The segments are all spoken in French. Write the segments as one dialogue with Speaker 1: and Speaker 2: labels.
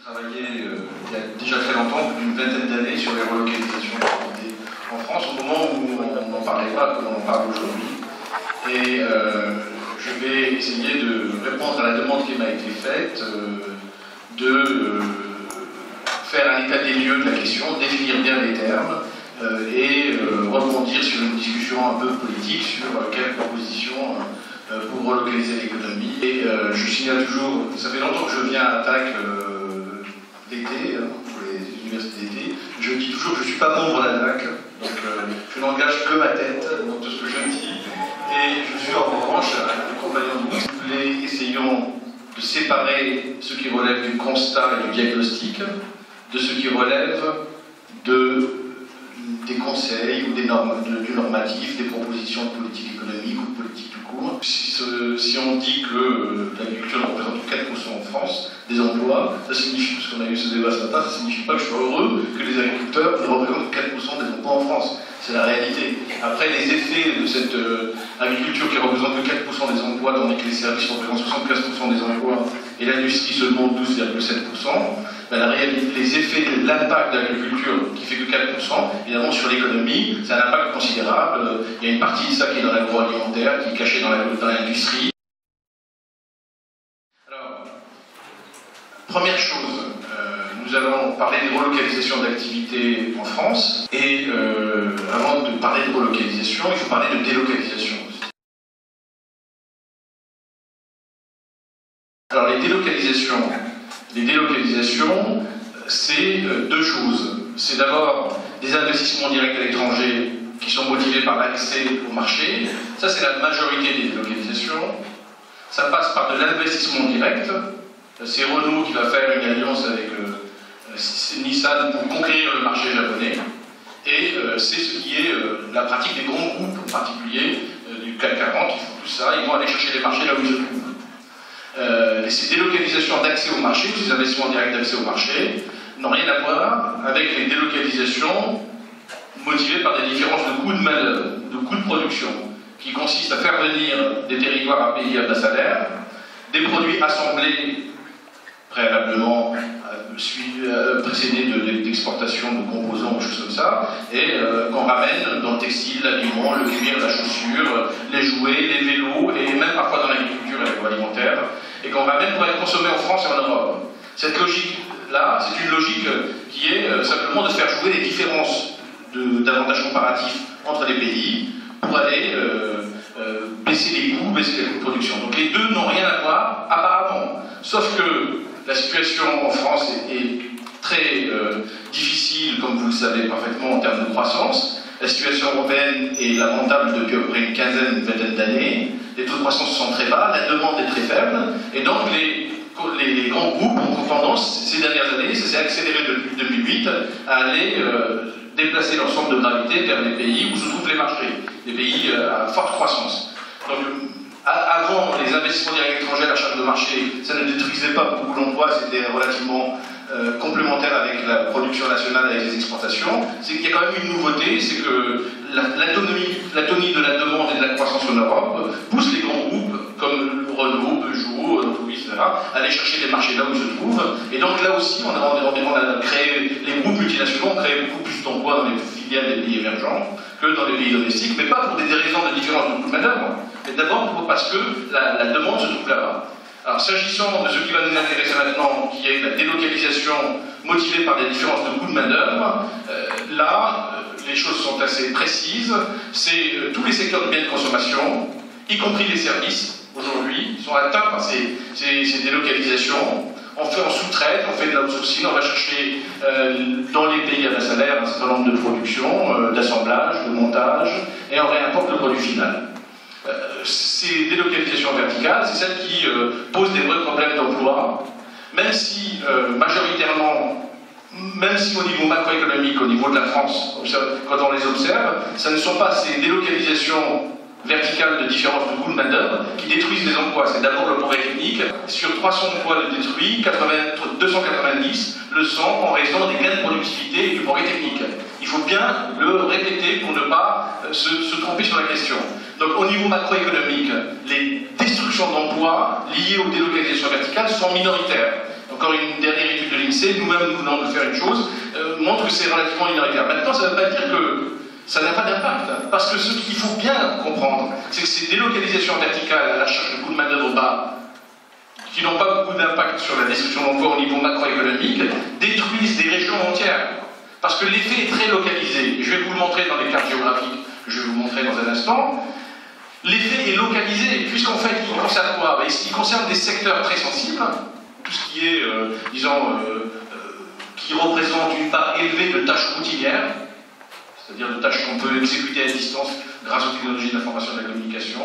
Speaker 1: travaillé il y a déjà très longtemps, plus d'une vingtaine d'années, sur les relocalisations d'activités en France, au moment où on n'en parlait pas comme on en parle aujourd'hui. Et je vais essayer de répondre à la demande qui m'a été faite, de faire un état des lieux de la question, définir bien les termes, et rebondir sur une discussion un peu politique sur quelles propositions pour relocaliser l'économie. Et je signale toujours, ça fait longtemps que je viens à DAC l'été, pour les universités d'été, je dis toujours que je ne suis pas membre de la DAC, donc je n'engage que ma tête dans tout ce que je dis, et je suis en revanche un compagnon de route. Nous essayons de séparer ce qui relève du constat et du diagnostic de ce qui relève des conseils ou du normatif, des propositions de politique économique ou de politique tout court. Si on dit que l'agriculture représente 4% en France des emplois, ça signifie, parce qu'on a eu ce débat ce matin, ça ne signifie pas que je sois heureux que les agriculteurs représentent 4% des emplois en France. C'est la réalité. Après, les effets de cette agriculture qui représente que 4% des emplois, tandis que les services représentent 75% des emplois et l'industrie seulement 12,7%, ben les effets de l'impact de l'agriculture qui fait que 4%, évidemment sur l'économie, c'est un impact considérable. Il y a une partie de ça qui est dans l'agroalimentaire, qui est cachée dans l'industrie. Alors, première chose, nous allons parler des relocalisations d'activités en France, et avant de parler de relocalisation, il faut parler de délocalisation. Alors les délocalisations, c'est deux choses. C'est d'abord des investissements directs à l'étranger qui sont motivés par l'accès au marché. Ça, c'est la majorité des délocalisations. Ça passe par de l'investissement direct. C'est Renault qui va faire une alliance avec Nissan pour conquérir le marché japonais. Et c'est ce qui est la pratique des grands groupes, en particulier du CAC 40, qui font tout ça. Ils vont aller chercher les marchés là où ils se trouvent. Ces délocalisations d'accès au marché, ces investissements directs d'accès au marché, n'ont rien à voir avec les délocalisations motivées par des différences de coûts de main-d'œuvre, de coûts de production, qui consistent à faire venir des territoires à payer à bas salaire, des produits assemblés préalablement précédés d'exportation de composants ou choses comme ça, et qu'on ramène dans le textile, l'habillement, le cuir, la chaussure, les jouets, les vélos, et même parfois dans l'agriculture et l'agroalimentaire, et qu'on ramène pour être consommé en France et en Europe. Cette logique-là, c'est une logique qui est simplement de faire jouer les différences d'avantages comparatifs entre les pays pour aller baisser les coûts, baisser les coûts de production. Donc les deux n'ont rien à voir, apparemment. Sauf que la situation en France est très difficile, comme vous le savez parfaitement, en termes de croissance. La situation européenne est lamentable depuis à peu près une vingtaine d'années. Les taux de croissance sont très bas, la demande est très faible, et donc les grands groupes ont tendance, ces dernières années, ça s'est accéléré depuis 2008, à aller déplacer leur centre de gravité vers des pays où se trouvent les marchés, des pays à forte croissance. Donc, avant, les investissements directs étrangers à la charge de marché, ça ne détruisait pas beaucoup l'emploi, c'était relativement complémentaire avec la production nationale, avec les exportations. C'est qu'il y a quand même une nouveauté, c'est que l'atonie de la demande et de la croissance en Europe pousse les grands groupes, comme Renault, Peugeot, etc., à aller chercher des marchés là où ils se trouvent. Et donc là aussi, on a créé, les groupes multinationaux ont créé beaucoup plus d'emplois dans les filiales des pays émergents que dans les pays domestiques, mais pas pour des raisons de différence de coût de main-d'œuvre, mais d'abord parce que la demande se trouve là-bas. Alors, s'agissant de ce qui va nous intéresser maintenant, qui est la délocalisation motivée par des différences de coût de main-d'œuvre, là, les choses sont assez précises. C'est tous les secteurs de biens de consommation, y compris les services, aujourd'hui, sont atteints par ces délocalisations. On fait en sous-traite, on fait de l'outsourcing, on va chercher dans les pays à bas salaire un certain nombre de productions, d'assemblage, de montage, et on réimporte le produit final. Ces délocalisations verticales, c'est celles qui posent des vrais problèmes d'emploi, même si majoritairement, même si au niveau macroéconomique, au niveau de la France, quand on les observe, ce ne sont pas ces délocalisations verticales de différence de coût de main-d'œuvre qui détruisent les emplois. C'est d'abord le progrès technique. Sur 300 emplois de détruits, 290 le sont en raison des gains de productivité et du progrès technique. Il faut bien le répéter pour ne pas se tromper sur la question. Donc au niveau macroéconomique, les destructions d'emplois liées aux délocalisations verticales sont minoritaires. Donc encore une dernière étude de l'INSEE, nous-mêmes nous venons de faire une chose, montre que c'est relativement minoritaire. Maintenant, ça ne veut pas dire que ça n'a pas d'impact, parce que ce qu'il faut bien comprendre, c'est que ces délocalisations verticales à la recherche de coûts de main-d'œuvre bas, qui n'ont pas beaucoup d'impact sur la destruction d'emplois au niveau macroéconomique, détruisent des régions entières. Parce que l'effet est très localisé. Je vais vous le montrer dans les cartes géographiques que je vais vous montrer dans un instant. L'effet est localisé, puisqu'en fait, il concerne quoi? Il concerne des secteurs très sensibles, tout ce qui est, qui représente une part élevée de tâches routinières, c'est-à-dire de tâches qu'on peut exécuter à distance grâce aux technologies de l'information et de la communication.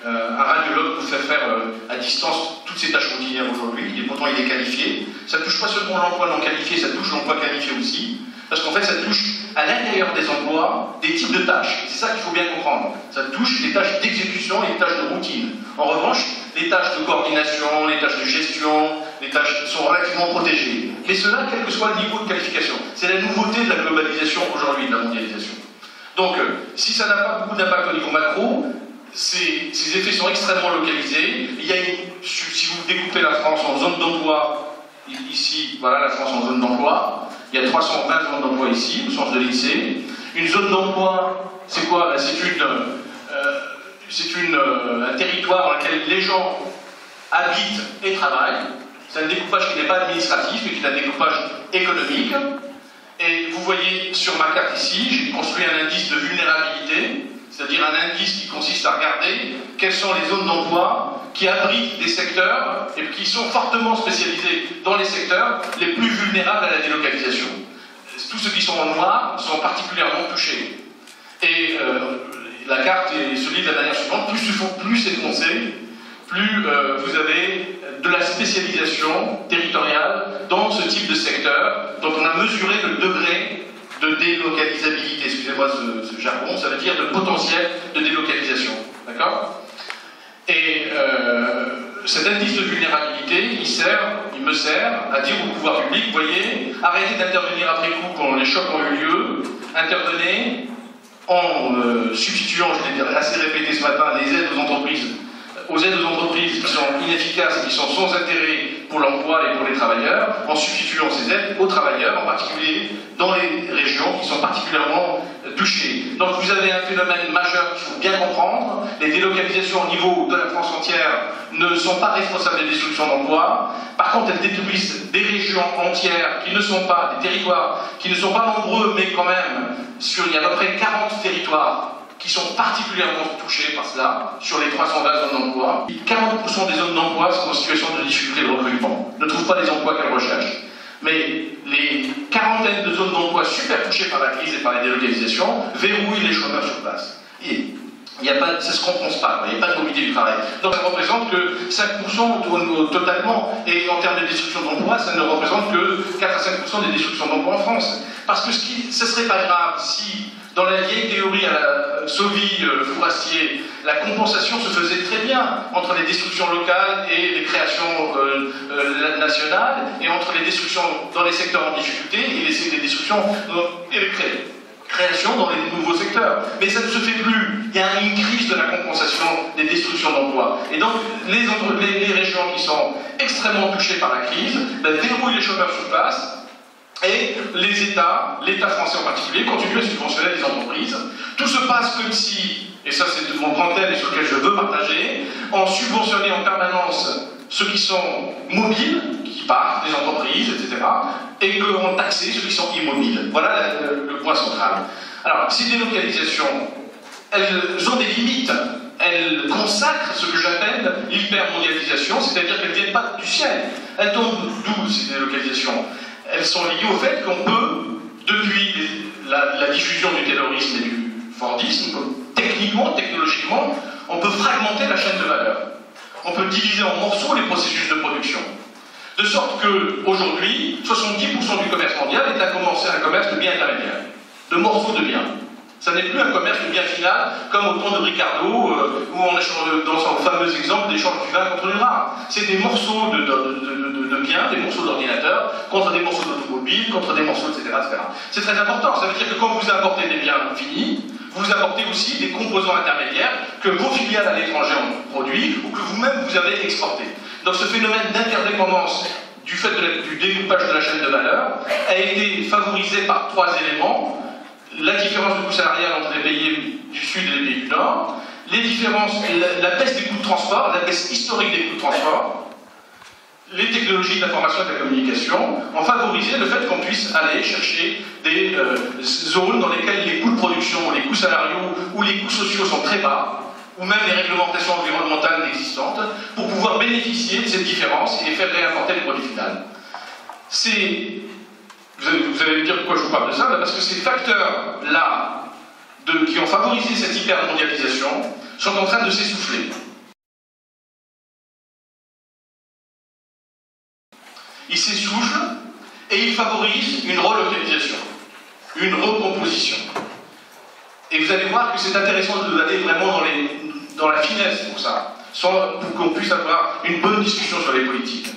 Speaker 1: Un radiologue peut faire à distance toutes ces tâches routinières aujourd'hui, et pourtant il est qualifié. Ça ne touche pas seulement l'emploi non qualifié, ça touche l'emploi qualifié aussi, parce qu'en fait ça touche à l'intérieur des emplois des types de tâches. C'est ça qu'il faut bien comprendre. Ça touche les tâches d'exécution et les tâches de routine. En revanche, les tâches de coordination, les tâches de gestion, les tâches sont relativement protégées. Mais cela, quel que soit le niveau de qualification. C'est la nouveauté de la globalisation aujourd'hui, de la mondialisation. Donc, si ça n'a pas beaucoup d'impact au niveau macro, ces effets sont extrêmement localisés. Il y a si vous découpez la France en zones d'emploi, ici, voilà la France en zone d'emploi, il y a 320 zones d'emploi ici, au sens de l'INSEE. Une zone d'emploi, c'est quoi? C'est un territoire dans lequel les gens habitent et travaillent. C'est un découpage qui n'est pas administratif, mais qui est un découpage économique. Et vous voyez sur ma carte ici, j'ai construit un indice de vulnérabilité, c'est-à-dire un indice qui consiste à regarder quelles sont les zones d'emploi qui abritent des secteurs et qui sont fortement spécialisés dans les secteurs les plus vulnérables à la délocalisation. Tous ceux qui sont en noir sont particulièrement touchés. Et la carte se lit de la manière suivante, plus c'est foncé, plus vous avez de la spécialisation territoriale dans ce type de secteur, dont on a mesuré le degré de délocalisabilité, excusez-moi ce jargon, ça veut dire de potentiel de délocalisation. D'accord? Et cet indice de vulnérabilité, il me sert à dire au pouvoir public, vous voyez, arrêtez d'intervenir après coup quand les chocs ont eu lieu, intervenez en substituant, je l'ai assez répété ce matin, les aides aux entreprises qui sont inefficaces et qui sont sans intérêt pour l'emploi et pour les travailleurs, en substituant ces aides aux travailleurs, en particulier dans les régions qui sont particulièrement touchées. Donc vous avez un phénomène majeur qu'il faut bien comprendre. Les délocalisations au niveau de la France entière ne sont pas responsables des destructions d'emplois. Par contre, elles détruisent des régions entières qui ne sont pas, des territoires qui ne sont pas nombreux, mais quand même, il y a à peu près 40 territoires qui sont particulièrement touchés par cela, sur les 320 zones d'emploi. 40% des zones d'emploi sont en situation de difficulté de recrutement, ne trouvent pas les emplois qu'elles recherchent. Mais les quarantaines de zones d'emploi super touchées par la crise et par les délocalisations verrouillent les chômeurs sur place. Et ça ne se compense pas, il n'y a pas de mobilité du travail. Donc ça ne représente que 5% totalement, et en termes de destruction d'emplois, ça ne représente que 4 à 5% des destructions d'emplois en France. Parce que ce ne serait pas grave si, dans la vieille théorie à la Sauvy-Fourastier, la compensation se faisait très bien entre les destructions locales et les créations nationales, et entre les destructions dans les secteurs en difficulté et les destructions et les créations dans les nouveaux secteurs. Mais ça ne se fait plus. Il y a une crise de la compensation des destructions d'emplois. Et donc, les régions qui sont extrêmement touchées par la crise verrouillent les chômeurs sur place. Et les États, l'État français en particulier, continuent à subventionner les entreprises. Tout se passe comme si, et ça c'est mon grand thème et sur lequel je veux partager, en subventionner en permanence ceux qui sont mobiles, qui partent des entreprises, etc., et qu'on taxait ceux qui sont immobiles. Voilà le point central. Alors, ces délocalisations, elles ont des limites. Elles consacrent ce que j'appelle l'hypermondialisation, c'est-à-dire qu'elles ne viennent pas du ciel. Elles tombent d'où, ces délocalisations? Elles sont liées au fait qu'on peut, depuis la diffusion du taylorisme et du fordisme, techniquement, technologiquement, on peut fragmenter la chaîne de valeur. On peut diviser en morceaux les processus de production. De sorte qu'aujourd'hui, 70% du commerce mondial est un commerce de biens intermédiaires, de morceaux de biens. Ça n'est plus un commerce de biens final, comme au temps de Ricardo, où on échange, dans son fameux exemple d'échange du vin contre du rare. C'est des morceaux de biens, des morceaux d'ordinateurs, contre des morceaux d'automobiles, contre des morceaux, etc. C'est très important. Ça veut dire que quand vous importez des biens finis, vous apportez aussi des composants intermédiaires que vos filiales à l'étranger ont produits ou que vous-même vous avez exportés. Donc ce phénomène d'interdépendance du fait du découpage de la chaîne de valeur, a été favorisée par trois éléments. La différence de coût salarial entre les pays du Sud et les pays du Nord, les différences, la baisse des coûts de transport, la baisse historique des coûts de transport, les technologies de l'information et de la communication ont favorisé le fait qu'on puisse aller chercher des zones dans lesquelles les coûts de production, les coûts salariaux ou les coûts sociaux sont très bas, ou même les réglementations environnementales inexistantes, pour pouvoir bénéficier de cette différence et faire réimporter les produits finaux. Vous allez me dire pourquoi je vous parle de ça, parce que ces facteurs-là, qui ont favorisé cette hypermondialisation, sont en train de s'essouffler. Ils s'essoufflent et ils favorisent une relocalisation, une recomposition. Et vous allez voir que c'est intéressant d'aller vraiment dans la finesse pour ça, pour qu'on puisse avoir une bonne discussion sur les politiques.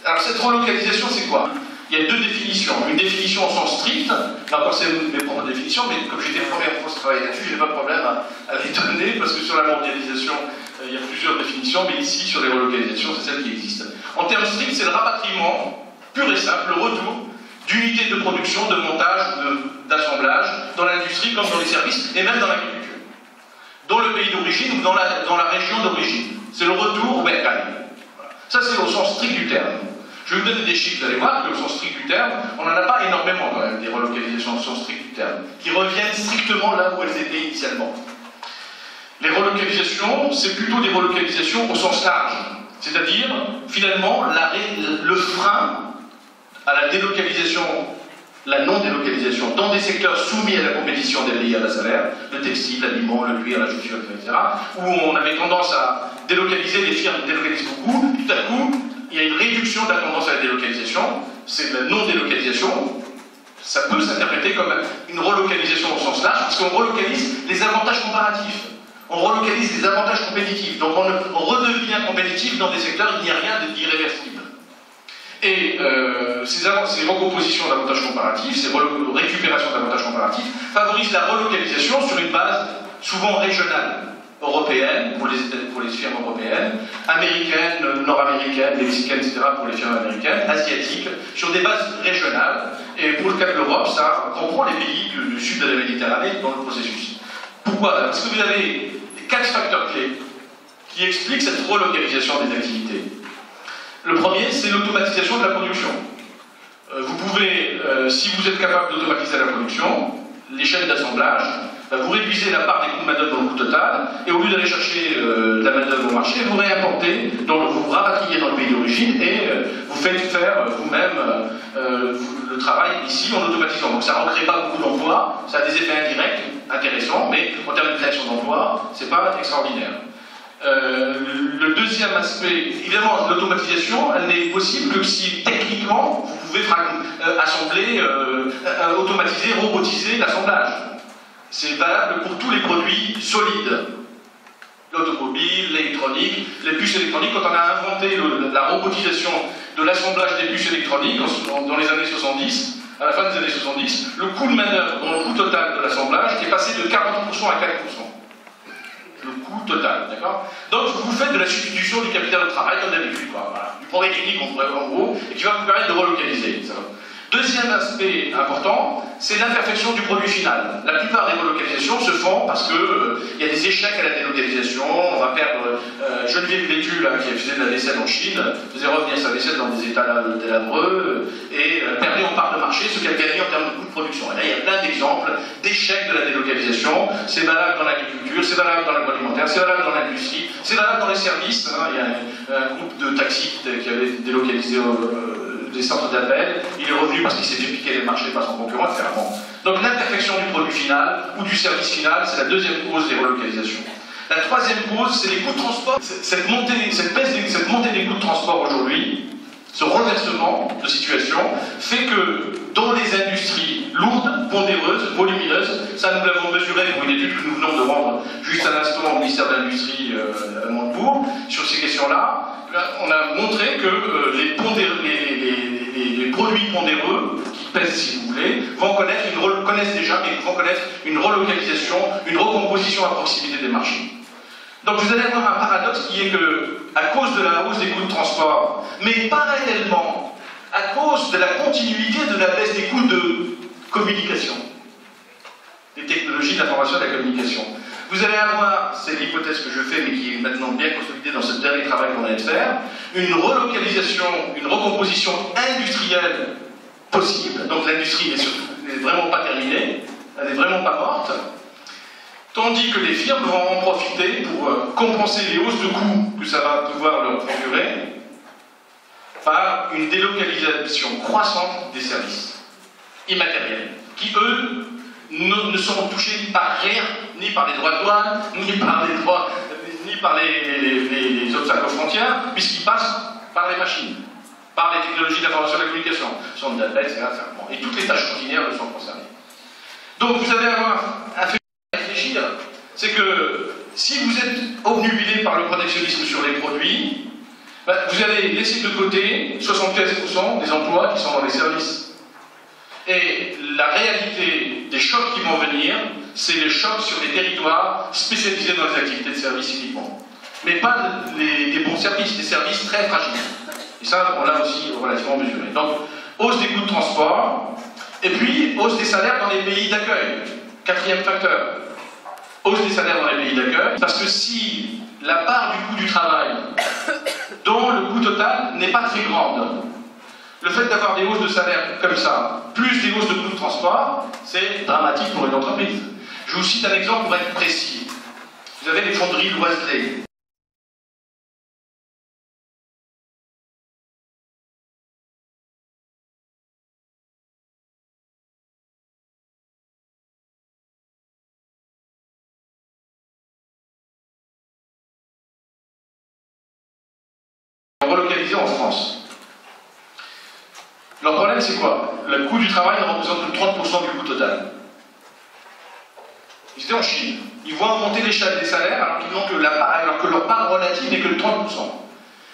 Speaker 1: Alors cette relocalisation, c'est quoi? Il y a deux définitions. Une définition au sens strict, là encore c'est mes propres définitions, mais comme j'étais la première fois à travailler là-dessus, je n'ai pas de problème à les donner, parce que sur la mondialisation, il y a plusieurs définitions, mais ici, sur les relocalisations, c'est celle qui existe. En termes stricts, c'est le rapatriement pur et simple, le retour d'unités de production, de montage, d'assemblage, dans l'industrie comme dans les services, et même dans l'agriculture. Dans le pays d'origine ou dans la région d'origine. C'est le retour au bercail. Voilà. Ça, c'est au sens strict du terme. Je vais vous donner des chiffres, vous allez voir que au sens strict du terme, on n'en a pas énormément quand même, des relocalisations au sens strict du terme, qui reviennent strictement là où elles étaient initialement. Les relocalisations, c'est plutôt des relocalisations au sens large. C'est-à-dire, finalement, le frein à la délocalisation, la non-délocalisation, dans des secteurs soumis à la compétition des pays à bas salaire, le textile, l'aliment, le cuir, la chaussure, etc., où on avait tendance à délocaliser, les firmes délocalisent beaucoup, tout à coup, il y a une réduction de la tendance à la délocalisation, c'est de la non-délocalisation, ça peut s'interpréter comme une relocalisation au sens large, parce qu'on relocalise les avantages comparatifs, on relocalise les avantages compétitifs, donc on redevient compétitif dans des secteurs où il n'y a rien d'irréversible. Et ces recompositions d'avantages comparatifs, ces récupérations d'avantages comparatifs, favorisent la relocalisation sur une base souvent régionale, européenne, pour les firmes européennes, américaines, nord-américaines, mexicaines, etc., pour les firmes américaines, asiatiques, sur des bases régionales. Et pour le cas de l'Europe, ça comprend les pays du sud de la Méditerranée dans le processus. Pourquoi? Parce que vous avez 4 facteurs clés qui expliquent cette relocalisation des activités. Le premier, c'est l'automatisation de la production. Vous pouvez, si vous êtes capable d'automatiser la production, les chaînes d'assemblage, vous réduisez la part des coûts de main-d'œuvre dans le coût total, et au lieu d'aller chercher de la main-d'œuvre au marché, vous réimportez, donc vous rapatriez dans le pays d'origine et vous faites faire vous-même le travail ici en automatisant. Donc ça ne recrée pas beaucoup d'emplois, ça a des effets indirects intéressants, mais en termes de création d'emplois, c'est pas extraordinaire. Le deuxième aspect, évidemment, l'automatisation, elle n'est possible que si techniquement vous pouvez assembler, automatiser, robotiser l'assemblage. C'est valable pour tous les produits solides. L'automobile, l'électronique, les puces électroniques. Quand on a inventé la robotisation de l'assemblage des puces électroniques dans les années 70, à la fin des années 70, le coût de main-d'œuvre dans le coût total de l'assemblage est passé de 40% à 4%. Le coût total, d'accord? Donc vous faites de la substitution du capital de travail comme d'habitude, voilà. Du progrès technique en gros, et qui va vous permettre de relocaliser. Ça. Deuxième aspect important, c'est l'imperfection du produit final. La plupart des relocalisations se font parce qu'il y a des échecs à la délocalisation, on va perdre... Geneviève Bétu, là, qui faisait de la vaisselle en Chine, faisait revenir sa vaisselle dans des états délabreux et perdait en part de marché ce qu'elle gagnait en termes de coût de production. Et là, il y a plein d'exemples d'échecs de la délocalisation. C'est valable dans l'agriculture, c'est valable dans l'agroalimentaire, c'est valable dans l'industrie, c'est valable dans les services. Hein. Il y a un groupe de taxis qui avait délocalisé des centres d'appel, il est revenu parce qu'il s'est fait piquer les marchés par son concurrent, etc. Donc l'imperfection du produit final ou du service final, c'est la deuxième cause des relocalisations. La troisième cause, c'est les coûts de transport. Cette montée des coûts de transport aujourd'hui, ce renversement de situation, fait que dans les industries lourdes, pondéreuses, volumineuses, ça nous l'avons mesuré pour une étude que nous venons de rendre juste à l'instant au ministère de l'Industrie à Montebourg, sur ces questions-là, on a montré que les produits pondéreux, qui pèsent si vous voulez, connaissent déjà, mais vont connaître une relocalisation, une recomposition à proximité des marchés. Donc vous allez avoir un paradoxe qui est que, à cause de la hausse des coûts de transport, mais parallèlement à cause de la continuité de la baisse des coûts de communication, des technologies de l'information et de la communication. Vous allez avoir, c'est l'hypothèse que je fais, mais qui est maintenant bien consolidée dans ce dernier travail qu'on a de faire, une relocalisation, une recomposition industrielle possible. Donc l'industrie n'est vraiment pas terminée, elle n'est vraiment pas morte, tandis que les firmes vont en profiter pour compenser les hausses de coûts que ça va pouvoir leur procurer par une délocalisation croissante des services immatériels, qui eux ne seront touchés par rien, ni par les droits de douane, ni par les obstacles aux frontières, puisqu'ils passent par les machines, par les technologies d'information et de la communication, sont de data, etc. Et toutes les tâches ordinaires ne sont concernées. Donc vous allez avoir un fait à réfléchir, c'est que si vous êtes obnubilé par le protectionnisme sur les produits, vous allez laisser de côté 75% des emplois qui sont dans les services. Et la réalité des chocs qui vont venir, c'est les chocs sur les territoires spécialisés dans les activités de service uniquement. Mais pas des bons services, des services très fragiles. Et ça, on l'a aussi relativement mesuré. Donc, hausse des coûts de transport, et puis hausse des salaires dans les pays d'accueil. Quatrième facteur. Hausse des salaires dans les pays d'accueil, parce que si la part du coût du travail, dont le coût total n'est pas très grande, le fait d'avoir des hausses de salaire comme ça, plus des hausses de coûts de transport, c'est dramatique pour une entreprise. Je vous cite un exemple pour être précis. Vous avez les fonderies Loiselet. Relocalisées en France. Leur problème, c'est quoi? Le coût du travail ne représente que 30% du coût total. Ils étaient en Chine. Ils voient augmenter les salaires alors que leur part relative n'est que de 30%.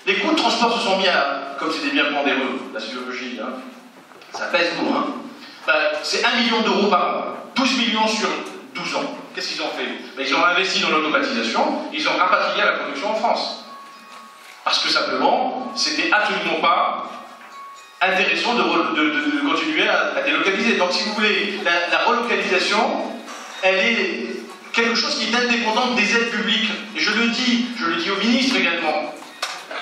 Speaker 1: Les coûts de transport se sont mis à, comme c'était bien pondéreux, la sidérurgie, hein, ça pèse lourd. Hein. C'est 1 million d'euros par an. 12 millions sur 12 ans. Qu'est-ce qu'ils ont fait? Ils ont investi dans l'automatisation, ils ont rapatrié la production en France. Parce que simplement, c'était absolument pas intéressant de continuer à délocaliser. Donc si vous voulez, la relocalisation, elle est quelque chose qui est indépendante des aides publiques. Et je le dis au ministre également.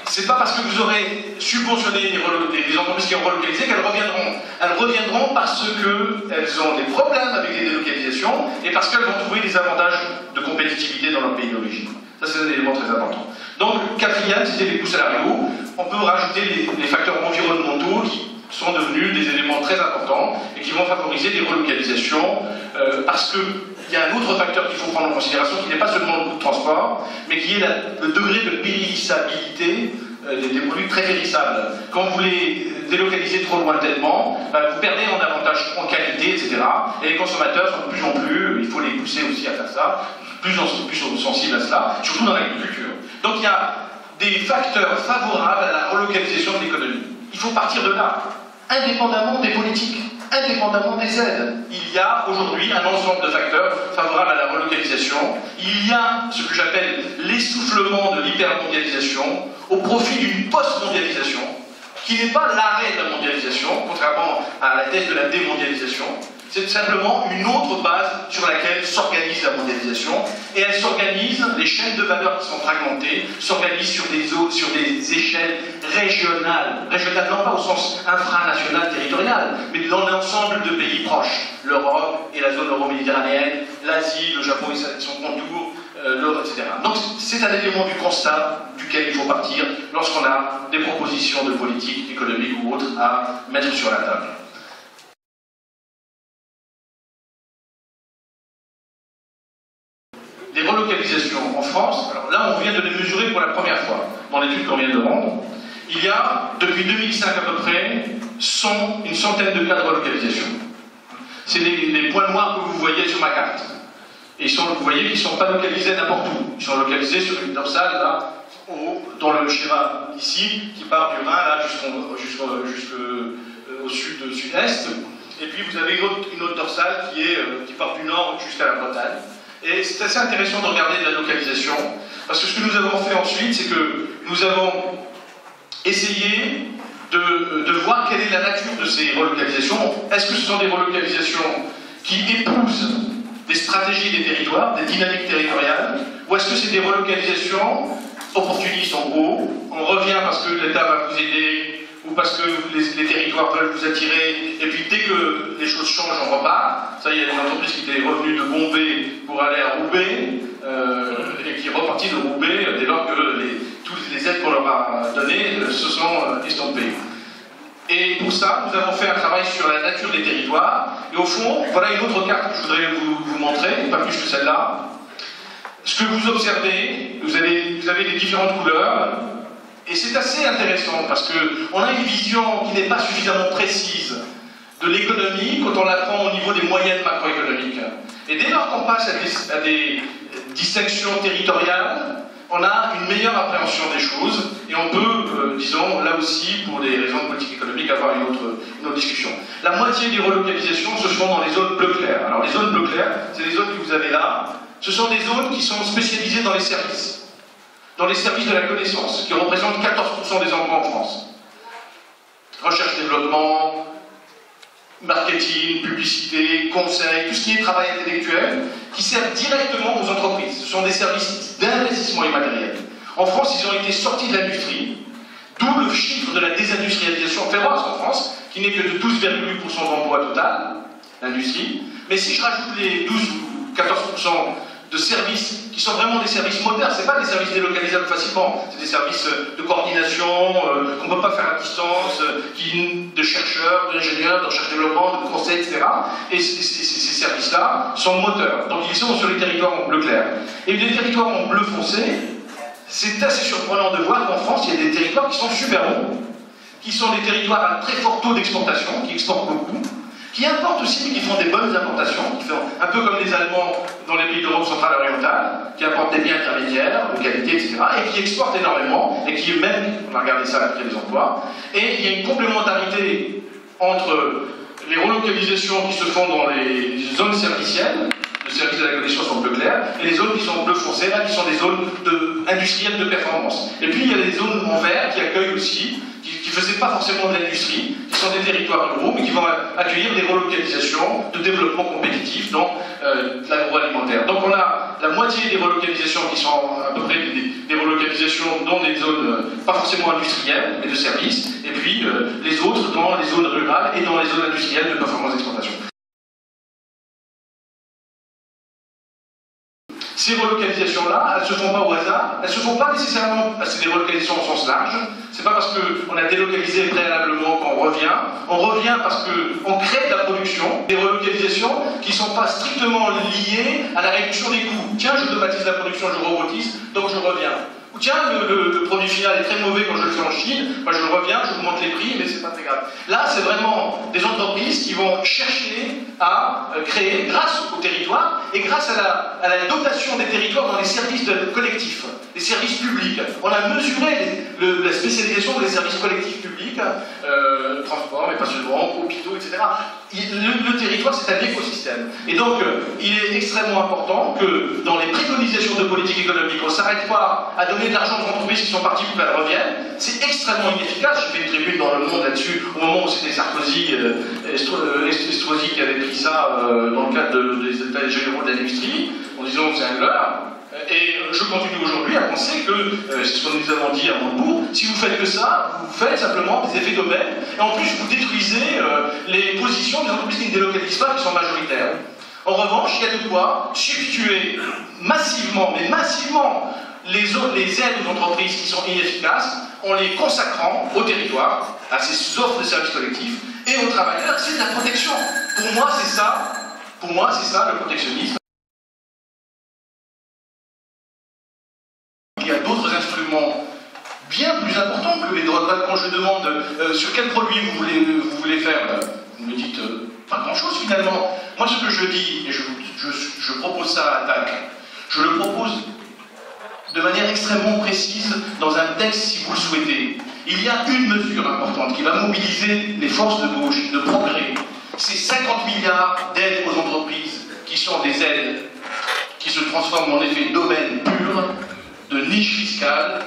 Speaker 1: C'est pas parce que vous aurez subventionné des entreprises qui ont relocalisé qu'elles reviendront. Elles reviendront parce qu'elles ont des problèmes avec les délocalisations et parce qu'elles vont trouver des avantages de compétitivité dans leur pays d'origine. Ça, c'est un élément très important. Donc, quatrième, c'était les coûts salariaux. On peut rajouter les facteurs environnementaux qui sont devenus des éléments très importants et qui vont favoriser des relocalisations parce qu'il y a un autre facteur qu'il faut prendre en considération qui n'est pas seulement le coût de transport, mais qui est le degré de périssabilité des produits très périssables. Quand vous les délocalisez trop lointainement, vous perdez en avantage en qualité, etc. Et les consommateurs sont de plus en plus, il faut les pousser aussi à faire ça, plus sensibles à cela, surtout dans l'agriculture. Donc il y a des facteurs favorables à la relocalisation de l'économie. Il faut partir de là, indépendamment des politiques, indépendamment des aides. Il y a aujourd'hui un ensemble de facteurs favorables à la relocalisation. Il y a ce que j'appelle l'essoufflement de l'hypermondialisation au profit d'une post-mondialisation, qui n'est pas l'arrêt de la mondialisation, contrairement à la thèse de la démondialisation. C'est simplement une autre base sur laquelle s'organise la mondialisation. Et elle s'organise, les chaînes de valeur qui sont fragmentées, s'organisent sur des échelles régionales. Régionales non pas au sens infranational, territorial, mais dans l'ensemble de pays proches. L'Europe et la zone euro-méditerranéenne, l'Asie, le Japon et son contour, l'Europe, etc. Donc c'est un élément du constat duquel il faut partir lorsqu'on a des propositions de politique économique ou autres à mettre sur la table. Les relocalisations en France, alors là on vient de les mesurer pour la première fois dans l'étude qu'on vient de rendre. Il y a, depuis 2005 à peu près, une centaine de cas de relocalisation. C'est les points noirs que vous voyez sur ma carte. Et vous voyez qu'ils ne sont pas localisés n'importe où. Ils sont localisés sur une dorsale, là, dans le schéma ici, qui part du Rhin, là, jusqu'au sud-est. Et puis vous avez une autre dorsale qui part du nord jusqu'à la Bretagne. Et c'est assez intéressant de regarder la localisation, parce que ce que nous avons fait ensuite, c'est que nous avons essayé de voir quelle est la nature de ces relocalisations. Est-ce que ce sont des relocalisations qui épousent des stratégies des territoires, des dynamiques territoriales, ou est-ce que c'est des relocalisations opportunistes en gros, on revient parce que l'État va vous aider, ou parce que les territoires veulent vous attirer, et puis dès que les choses changent, on repart. Ça, il y a des entreprises qui étaient revenues de Bombay pour aller à Roubaix, et qui repartent de Roubaix dès lors que toutes les aides qu'on leur a données se sont estompées. Et pour ça, nous avons fait un travail sur la nature des territoires, et au fond, voilà une autre carte que je voudrais vous montrer, pas plus que celle-là. Ce que vous observez, vous avez les différentes couleurs, et c'est assez intéressant parce qu'on a une vision qui n'est pas suffisamment précise de l'économie quand on la prend au niveau des moyennes macroéconomiques. Et dès lors qu'on passe à des distinctions territoriales, on a une meilleure appréhension des choses et on peut, disons, là aussi, pour des raisons de politique économique, avoir une autre discussion. La moitié des relocalisations se font dans les zones bleu clair. Alors les zones bleu clair, c'est les zones que vous avez là. Ce sont des zones qui sont spécialisées dans les services de la connaissance, qui représentent 14% des emplois en France. Recherche-développement, marketing, publicité, conseil, tout ce qui est travail intellectuel, qui servent directement aux entreprises. Ce sont des services d'investissement immatériel. En France, ils ont été sortis de l'industrie, d'où le chiffre de la désindustrialisation féroce en France, qui n'est que de 12,8% d'emploi total, l'industrie. Mais si je rajoute les 12 ou 14% de services qui sont vraiment des services modernes, c'est pas des services délocalisables facilement, c'est des services de coordination qu'on ne peut pas faire à distance, de chercheurs, d'ingénieurs, de recherche-développement, de conseils, etc. Et ces services-là sont moteurs. Donc ils sont sur les territoires en bleu clair. Et les territoires en bleu foncé, c'est assez surprenant de voir qu'en France, il y a des territoires qui sont super bons, qui sont des territoires à très fort taux d'exportation, qui exportent beaucoup, qui importent aussi, mais qui font des bonnes importations, qui font un peu comme les Allemands dans les pays d'Europe centrale et orientale, qui apportent des biens intermédiaires, de qualité, etc., et qui exportent énormément, et qui même, on va regarder ça après les emplois, et il y a une complémentarité entre les relocalisations qui se font dans les zones servicielles, le service de la connaissance en bleu clair, et les zones qui sont en bleu foncé, là, qui sont des zones industrielles de performance. Et puis il y a des zones en vert qui accueillent aussi, qui ne faisaient pas forcément de l'industrie, qui sont des territoires ruraux, mais qui vont accueillir des relocalisations de développement compétitif dans l'agroalimentaire. Donc on a la moitié des relocalisations qui sont à peu près des relocalisations dans des zones pas forcément industrielles, mais de services, et puis les autres dans les zones rurales et dans les zones industrielles de performance d'exploitation. Ces relocalisations-là, elles ne se font pas au hasard, elles ne se font pas nécessairement, c'est des relocalisations au sens large, c'est pas parce qu'on a délocalisé préalablement qu'on revient, on revient parce qu'on crée de la production, des relocalisations qui ne sont pas strictement liées à la réduction des coûts. Tiens, j'automatise la production, je robotise, donc je reviens. Ou tiens, le produit final est très mauvais quand je le fais en Chine, moi je reviens, je augmente les prix, mais c'est pas très grave. Là, c'est vraiment des entreprises qui vont chercher à créer, grâce au territoire, et grâce à la dotation des territoires dans les services collectifs, les services publics. On a mesuré la spécialisation des services collectifs publics, transport, mais pas seulement, hôpitaux, etc. Le territoire, c'est un écosystème. Et donc, il est extrêmement important que dans les préconisations de politique économique, on ne s'arrête pas à donner de l'argent aux entreprises qui sont parties pour qu'elles reviennent. C'est extrêmement inefficace. J'ai fait une tribune dans Le Monde là-dessus, au moment où c'était Sarkozy, Estrosi qui avait pris ça dans le cadre des États généraux de l'industrie, en disant que c'est un leurre. Et je continue aujourd'hui à penser que, c'est ce que nous avons dit à Montebourg, si vous faites que ça, vous faites simplement des effets d'aubaine, et en plus vous détruisez les positions des entreprises qui ne délocalisent pas, qui sont majoritaires. En revanche, il y a de quoi substituer massivement, mais massivement, les aides aux entreprises qui sont inefficaces, en les consacrant au territoire, à ces offres de services collectifs, et aux travailleurs, c'est de la protection. Pour moi, c'est ça le protectionnisme. Il y a d'autres instruments bien plus importants que les droits de vote. Quand je demande sur quel produit vous voulez faire, vous me dites pas grand-chose finalement. Moi, ce que je dis, et je propose ça à TAC, je le propose de manière extrêmement précise dans un texte si vous le souhaitez. Il y a une mesure importante qui va mobiliser les forces de gauche, de progrès. C'est 50 milliards d'aides aux entreprises qui sont des aides qui se transforment en effet d'aubaine pure, de niche fiscale,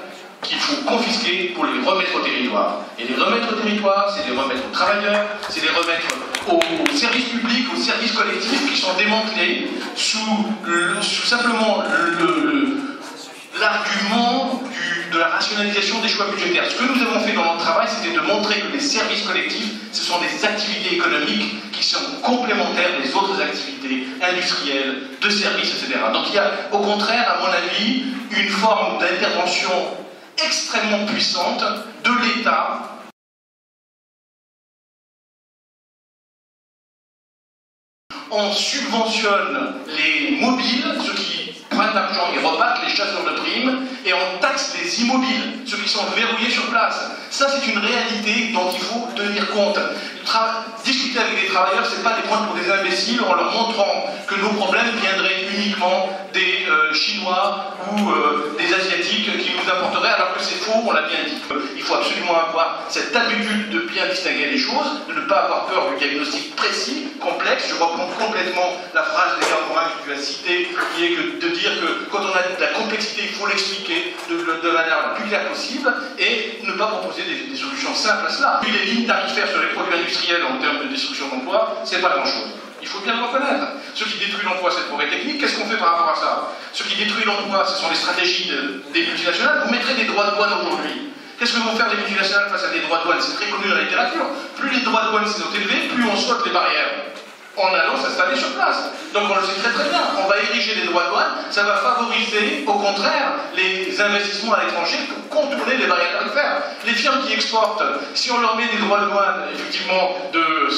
Speaker 1: qu'il faut confisquer pour les remettre au territoire. Et les remettre au territoire, c'est les remettre aux travailleurs, c'est les remettre aux services publics, aux services collectifs qui sont démantelés sous simplement l'argument de la rationalisation des choix budgétaires. Ce que nous avons fait dans notre travail, c'était de montrer que les services collectifs, ce sont des activités économiques qui sont complémentaires des autres activités industrielles, de services, etc. Donc il y a au contraire, à mon avis, une forme d'intervention extrêmement puissante de l'État. On subventionne les mobiles, ceux qui prennent l'argent et repartent, les chasseurs de primes, et on taxe les immobiles, ceux qui sont verrouillés sur place. Ça, c'est une réalité dont il faut tenir compte. Discuter avec les travailleurs, c'est pas des points pour des imbéciles en leur montrant que nos problèmes viendraient uniquement des Chinois ou des Asiatiques qui nous apporteraient, alors que c'est faux, on l'a bien dit. Il faut absolument avoir cette habitude de bien distinguer les choses, de ne pas avoir peur du diagnostic précis, complexe. Je reprends complètement la phrase d'Edgar Morin que tu as citée, qui est de dire que quand on a de la complexité, il faut l'expliquer de manière la plus claire possible et ne pas proposer des solutions simples à cela. Puis les lignes tarifaires sur les produits industriels en termes de destruction d'emploi, c'est pas grand-chose. Il faut bien le reconnaître. Ce qui détruit l'emploi, c'est le progrès technique. Qu'est-ce qu'on fait par rapport à ça? Ce qui détruit l'emploi, ce sont les stratégies des multinationales. Vous mettrez des droits de douane aujourd'hui. Qu'est-ce que vont faire les multinationales face à des droits de douane? C'est très connu dans la littérature. Plus les droits de douane sont élevés, plus on saute les barrières en allant s'installer sur place. Donc on le sait très très bien. On va ériger les droits de douane, ça va favoriser au contraire les investissements à l'étranger pour contourner les barrières tarifaires. Les firmes qui exportent, si on leur met des droits de douane effectivement de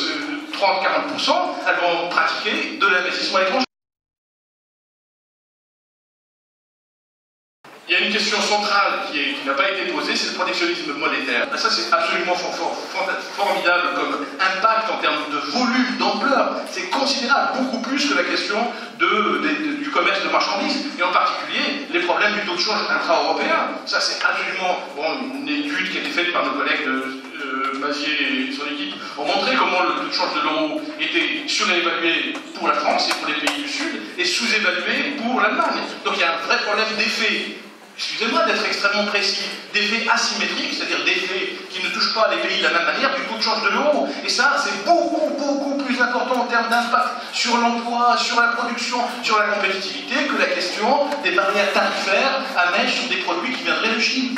Speaker 1: 30-40%, elles vont pratiquer de l'investissement à l'étranger. Il y a une question centrale qui n'a pas été posée, c'est le protectionnisme monétaire. Ça, c'est absolument formidable comme impact en termes de volume, d'ampleur. C'est considérable, beaucoup plus que la question du commerce de marchandises, et en particulier les problèmes du taux de change intra-européen. Ça, c'est absolument une étude qui a été faite par nos collègues de Mazier et son équipe ont montré comment le taux de change de l'euro était surévalué pour la France et pour les pays du Sud, et sous-évalué pour l'Allemagne. Donc il y a un vrai problème d'effet. Excusez-moi d'être extrêmement précis, d'effets asymétriques, c'est-à-dire d'effets qui ne touchent pas les pays de la même manière du taux de change de l'euro. Et ça, c'est beaucoup plus important en termes d'impact sur l'emploi, sur la production, sur la compétitivité, que la question des barrières tarifaires à mettre sur des produits qui viendraient de Chine.